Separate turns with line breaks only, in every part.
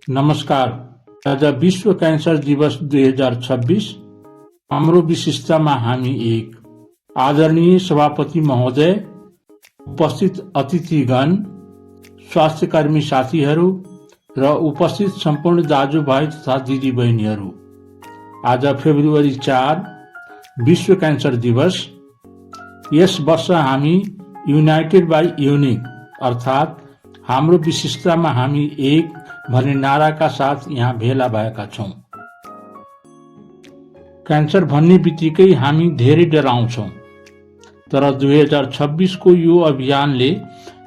नमस्कार। आज विश्व क्यान्सर दिवस 2026। हाम्रो विशिष्टमा हामी एक आदरणीय सभापति महोदय, उपस्थित अतिथिगण, स्वास्थ्यकर्मी साथीहरू र उपस्थित सम्पूर्ण दाजुभाइ तथा दिदीबहिनीहरू, आज फेब्रुअरी 4 विश्व क्यान्सर दिवस। यस वर्ष हामी युनाइटेड बाई युनिक अर्थात् हाम्रो विशिष्टमा हामी एक भन्ने नाराका साथ यहाँ भेला भएका छौँ। क्यान्सर भन्ने बित्तिकै हामी धेरै डराउँछौँ, तर 2026 को यो अभियानले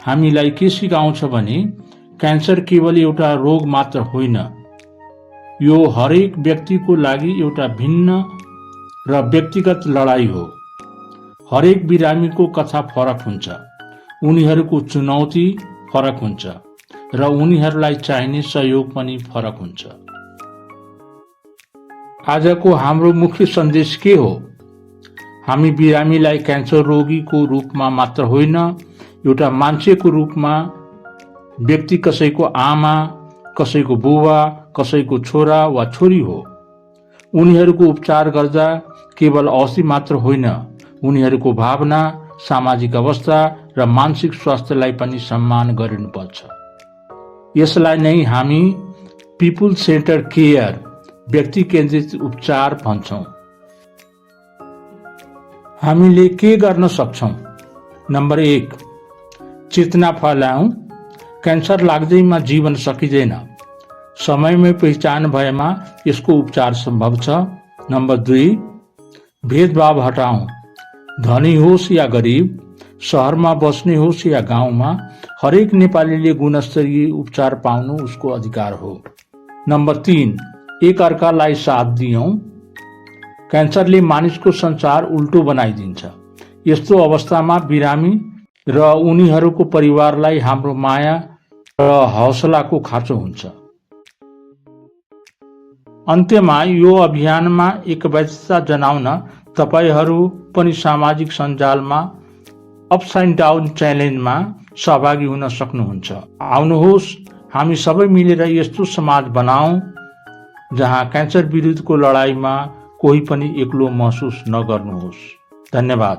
हामीलाई के सिकाउँछ भने क्यान्सर केवल एउटा रोग मात्र होइन, यो हरेक व्यक्तिको लागि एउटा भिन्न र व्यक्तिगत लडाई हो। हरेक बिरामीको कथा फरक हुन्छ, उनीहरूको चुनौती फरक हुन्छ र उनीहरूलाई चाहिने सहयोग पनि फरक हुन्छ। आजको हाम्रो मुख्य सन्देश के हो? हामी बिरामीलाई क्यान्सर रोगीको रूपमा मात्र होइन, एउटा मान्छेको रूपमा, व्यक्ति कसैको आमा, कसैको बुबा, कसैको छोरा वा छोरी हो। उनीहरूको उपचार गर्दा केवल औषधि मात्र होइन, उनीहरूको भावना, सामाजिक अवस्था र मानसिक स्वास्थ्यलाई पनि सम्मान गरिनुपर्छ। यसलाई नै हामी पिपुल सेन्टर केयर, व्यक्ति केन्द्रित उपचार भन्छौँ। हामीले के गर्न सक्छौँ? नम्बर 1, चेतना फैलाउँ। क्यान्सर लाग्दैमा जीवन सकिँदैन। समयमै पहिचान भएमा यसको उपचार सम्भव छ। नम्बर 2, भेदभाव हटाउँ। धनी होस् या गरिब, शहरमा बस्ने होस् या गाउँमा, हरेक नेपालीले गुणस्तरीय उपचार पाउनु उसको अधिकार हो। नम्बर 3, एक अर्कालाई साथ दियौँ। क्यान्सरले मानिसको संसार उल्टो बनाइदिन्छ। यस्तो अवस्थामा बिरामी र उनीहरूको परिवारलाई हाम्रो माया र हौसलाको खाँचो हुन्छ। अन्त्यमा यो अभियानमा एकबद्धता जनाउन तपाईहरू पनि सामाजिक सञ्जालमा अपसाइड डाउन च्यालेन्जमा सहभागी हुन सक्नुहुन्छ। आउनुहोस्, हामी सबै मिलेर यस्तो समाज बनाऊँ जहाँ क्यान्सर विरुद्धको लडाईमा कोही पनि एक्लो महसुस नगर्नुहोस्। धन्यवाद।